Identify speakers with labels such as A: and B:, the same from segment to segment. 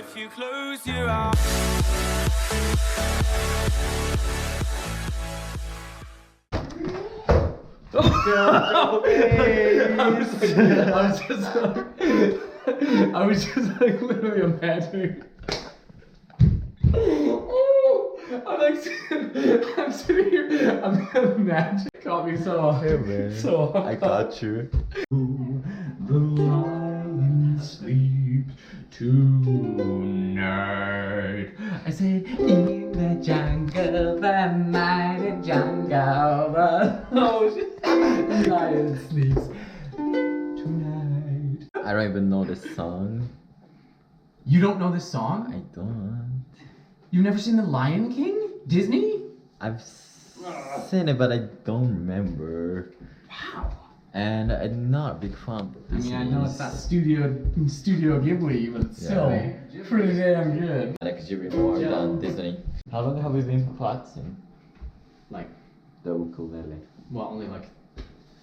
A: if you close your eyes.
B: I was just like literally imagining. I'm sitting here. I'm imagining. Caught me so.
C: Hey man,
B: so
C: I got you.
B: The lion sleeps tonight. I said in the jungle, the mighty jungle. Oh shit. The lion sleeps tonight.
C: I don't even know this song.
B: You don't know this song?
C: I don't.
B: You've never seen The Lion King? Disney?
C: I've seen it, but I don't remember.
B: Wow.
C: And I'm not a big fan of
B: I
C: this.
B: mean, I know it's not Studio Ghibli, but it's still pretty damn good.
C: Like Ghibli more than Disney. How long have you been practicing
B: Like,
C: the ukulele?
B: well, only like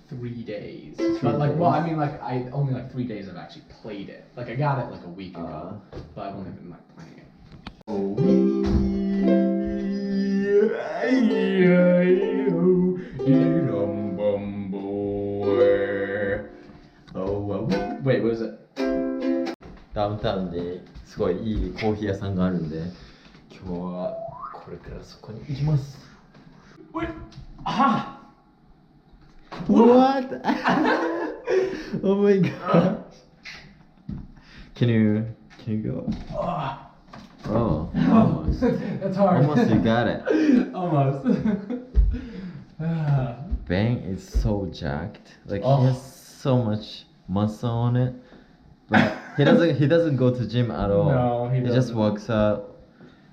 B: 3 days. But like, well, I mean, like, I only like 3 days I've actually played it. Like, I got it like a week ago, but I've only been like playing it. Wait, what is it?
C: ダウンタウンですごいいいコーヒー屋さんがあるんで、今日はこれからそこに行きます。
B: Wait! Ah!
C: What? Oh my god. Can you go? Oh, almost.
B: That's hard.
C: Almost you got it.
B: Almost.
C: Bang is so jacked. Like he has so much muscle on it. But he doesn't go to gym at all.
B: No, he
C: just
B: doesn't.
C: works out.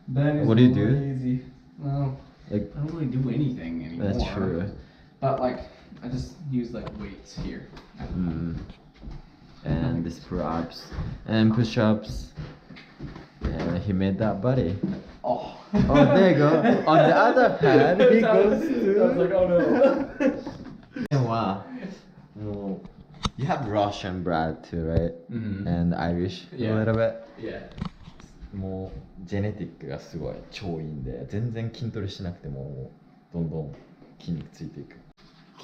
B: Ben is
C: What do you do?
B: lazy. Well,
C: Like,
B: I don't really do anything anymore.
C: that's true.
B: But like, I just use like weights here.
C: And this pull-ups and push-ups. And he made that body.
B: Oh.
C: Oh, there you go. On the other hand, he goes
B: I was like,
C: to.
B: oh no.
C: Wow. Well, you have Russian blood too, right? And Irish a
B: Yeah.
C: little bit.
B: Yeah.
C: もうジェネティックがすごい超いいんで、全然筋トレしなくてももうどんどん筋肉ついていく。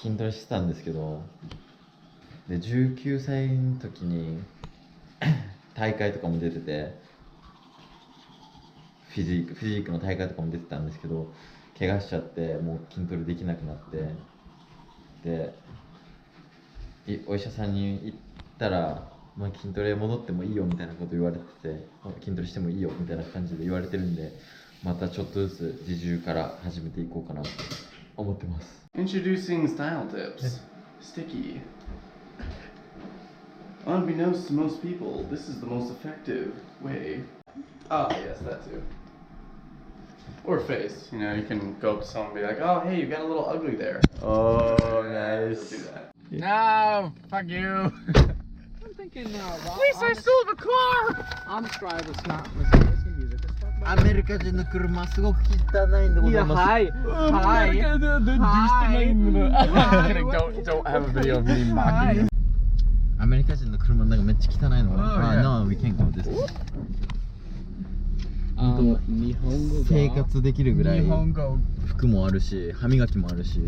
C: 筋トレしてたんですけど、で19歳の時に大会とかも出てて、フィジークの大会とかも出てたんですけど、怪我しちゃってもう筋トレできなくなって、でお医者さんに行ったら、まあ、筋トレ戻ってもいいよみたいなこと言われてて、筋トレしてもいいよみたいな感じで言われてるんで、またちょっとずつ自重から始めていこうかなと思ってます。
D: Introducing style tips. Sticky. Unbeknownst to most people, this is the most effective way. Ah, yes, that too. Or face. You know, you can go up to someone and be like, oh, hey, you got a little ugly there.
C: Oh,
D: You'll
C: nice.
D: do that.
B: No, fuck you.
E: I'm thinking,
B: At least I still have a car.
E: Amish drive is not listening to music. Let's talk about
C: アメリカ人の車すごく汚いんでございます。
E: Hi. Hi.
B: Don't have a video of me mocking you.
C: アメリカ人の車の中めっちゃ汚いの。No, we can't go this.
E: 日本語が
C: 生活できるぐらい
B: 日本語
C: 服もあるし、歯磨きもあるし、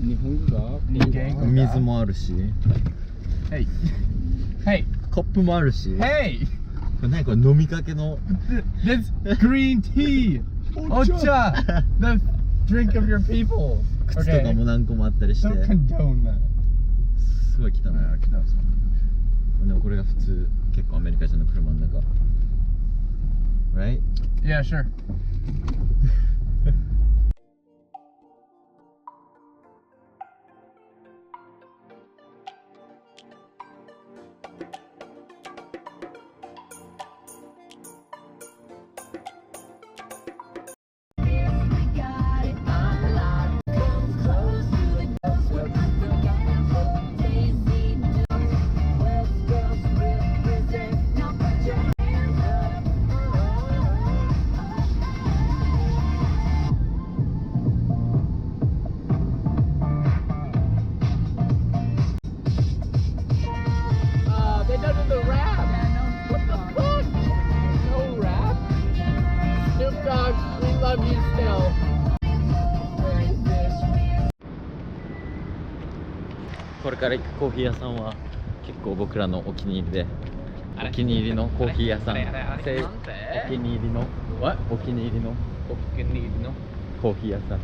E: 日本語が
C: 水もあるし、
B: Hey. Hey.
C: コップもあるし。
B: Hey.
C: これ何これ飲みかけの。
B: That's green tea. Ocha. The drink of your people.
C: 靴とかも何個もあったりして、
B: Don't condone that.
C: すごい汚い。でもこれが普通、結構アメリカ人の車の中。Right?
B: Yeah, sure.
E: love you still. Where's this?
C: これから行くコーヒー屋さんは結構僕らのお気に入りで、お気に入りのコーヒー屋さん、お気に入りのお気に入りのコーヒー屋さん。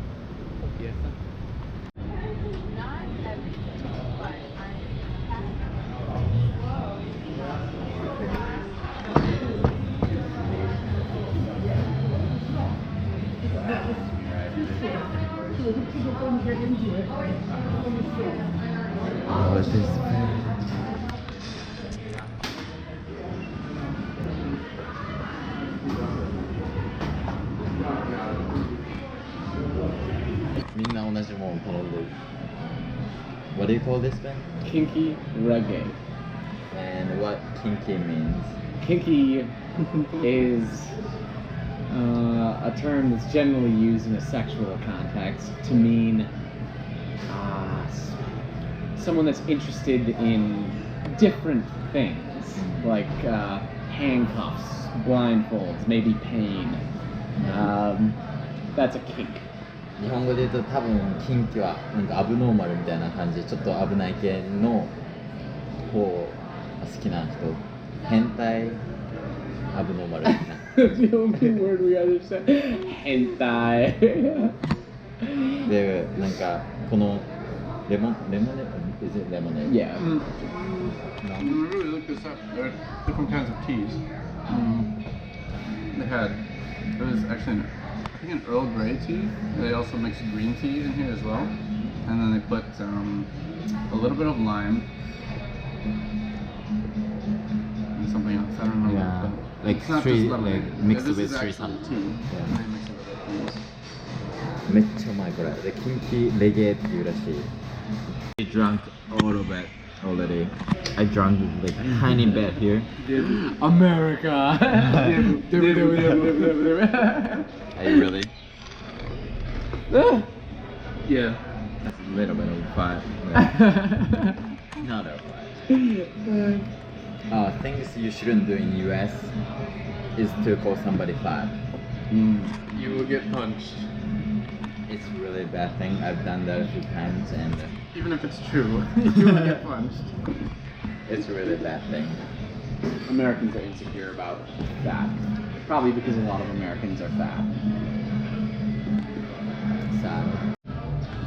C: Oh, this is みんな同じもの頼んでる。What do you call this band?
E: Kinky-reggae.
C: And what kinky means?
E: Kinky is a term that's generally used in a sexual context to mean someone that's interested in different things, like handcuffs, blindfolds, maybe pain. That's a kink.
C: 日本語で言うと多分キンキはなんかアブノーマルみたいな感じ、ちょっと危ない系の方が好きな人、変態アブノーマルみたいな。
E: That's the only word we understand. Hentai.
C: で、なんかこのレモネis it lemonade?
E: Yeah.
D: When we really looked this up, there are different kinds of teas. It was actually I think an Earl Grey tea. They also mixed green tea in here as well. And then they put a little bit of lime and something else. I don't remember.
C: Yeah,
D: But
C: like
D: it's not
C: three,
D: just lemonade.
C: like mixed
D: This
C: with
D: is
C: three
D: actually
C: something.
D: tea.
C: Yeah.
D: And they mix it with other teas.
C: めっちゃうまいこれ。で、キンキレゲエっていうらしい。I drank all of it already. I drank like a tiny bit here.
E: America.
C: Are you really?
D: Yeah.
C: That's a little bit of fat. Not a fat. Things you shouldn't do in US is to call somebody fat.
D: You will get punched.
C: It's a really bad thing. I've done that a few times and
D: Even if it's true, you will get punched.
C: it's a really bad thing.
E: Americans are insecure about fat. Probably because a lot of Americans are fat.
C: Sad.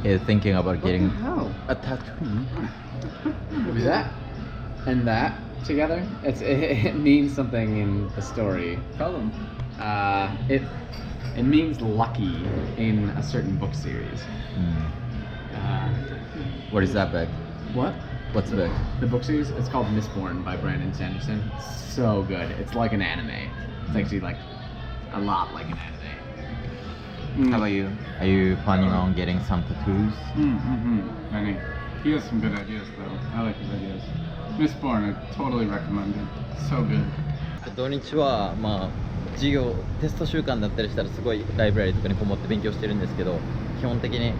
C: Is thinking about getting
E: How?
C: a tattoo.
E: That and that together, it means something in the story.
B: Tell them.
E: It means lucky in a certain book series.
C: What is that book?
E: What?
C: What's the book?
E: The book series? It's called Mistborn by Brandon Sanderson. So good. It's like an anime. It's actually like a lot like an anime.
C: How about you? Are you planning on getting some tattoos?
D: Many. He has some good ideas though. I like his ideas. Mistborn, I totally recommend it. So good.
C: 土日はまあ授業テスト週間だったりしたらすごいライブラリーとかにこもって勉強してるんですけど、基本的に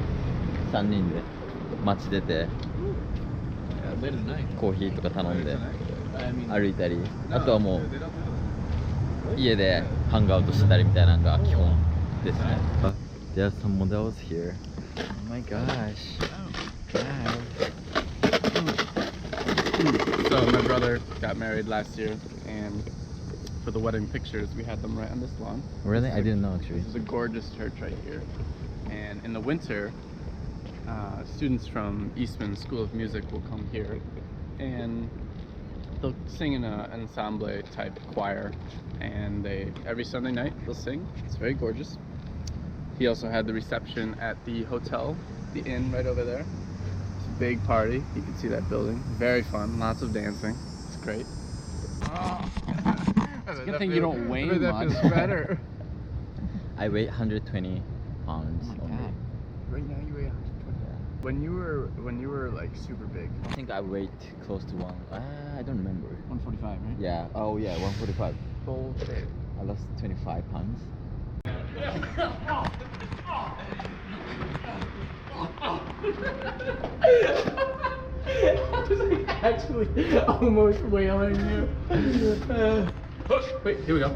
C: 3人で街出てコーヒーとか頼んで歩いたり、あとはもう家でハングアウトしてたりみたいなのが基本ですね。There are some models here. Oh my gosh.
D: So my brother got married last year, and for the wedding pictures, we had them right on this lawn.
C: Really? I didn't know actually.
D: This is a gorgeous church right here. And in the winter, students from Eastman School of Music will come here, and they'll sing in an ensemble type choir. And every Sunday night they'll sing. It's very gorgeous. He also had the reception at the hotel, the inn right over there. It's a big party. You can see that building. Very fun. Lots of dancing. It's great.
E: Good thing you don't weigh much.
D: That feels better.
C: I weigh 120 pounds.
E: Oh my
C: only.
E: God.
D: Right now you weigh 120. When you were like super big.
C: I think I weighed close to one. I don't remember.
E: 145, right?
C: Yeah. Oh yeah, 145.
D: Bullshit.
C: I lost 25 pounds.
E: I was like actually almost wailing you.
B: Wait, here we go.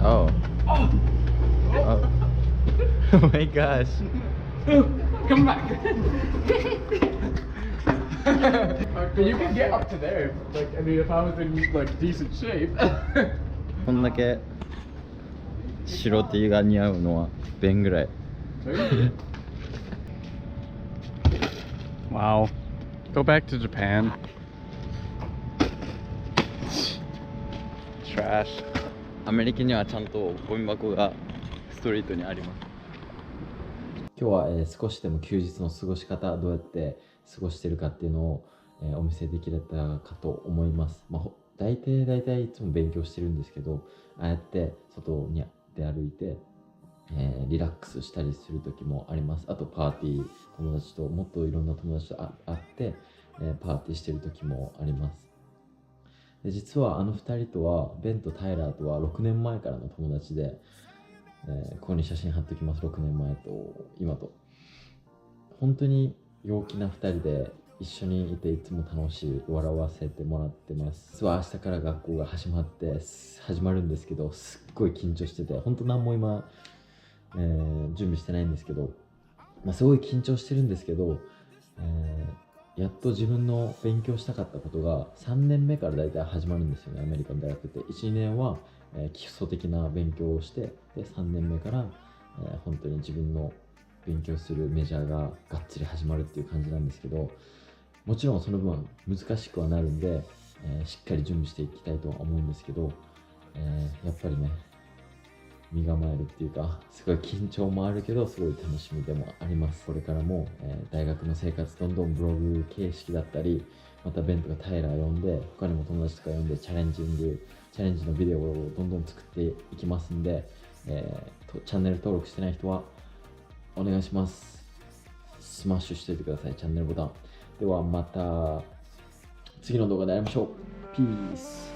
C: Oh. Oh. Oh my gosh.
D: Come back. But you can get up to there. Like, I mean, if I was in like decent shape.
C: こんだけ白 T が似合うのはベンぐらい。
D: Wow. Go back to Japan. Trash.
C: アメリカにはちゃんとゴミ箱がストリートにあります。今日は、少しでも休日の過ごし方、どうやって過ごしてるかっていうのを、お見せできれたかと思います。大体いつも勉強してるんですけど、ああやって外に出歩いて、リラックスしたりする時もあります。あとパーティー、友達ともっといろんな友達と会って、パーティーしてる時もあります。で実はあの2人とは、ベンとタイラーとは6年前からの友達で、ここに写真貼っておきます。6年前と今と。本当に陽気な2人で一緒にいて、いつも楽しい、笑わせてもらってます。実は明日から学校が始まるんですけど、すっごい緊張してて、本当何も今、準備してないんですけど、すごい緊張してるんですけど、やっと自分の勉強したかったことが3年目から大体始まるんですよね。アメリカの大学って。1、2年は、基礎的な勉強をして、で3年目から、本当に自分の勉強するメジャーががっつり始まるっていう感じなんですけど、もちろんその分難しくはなるんで、しっかり準備していきたいとは思うんですけど、やっぱりね、身構えるっていうか、すごい緊張もあるけど、すごい楽しみでもあります。これからも、大学の生活、どんどんブログ形式だったり、またベンとかタイラー呼んで、他にも友達とか呼んでチャレンジのビデオをどんどん作っていきますんで、チャンネル登録してない人はお願いします。スマッシュしておいてください、チャンネルボタン。ではまた次の動画で会いましょう。ピース。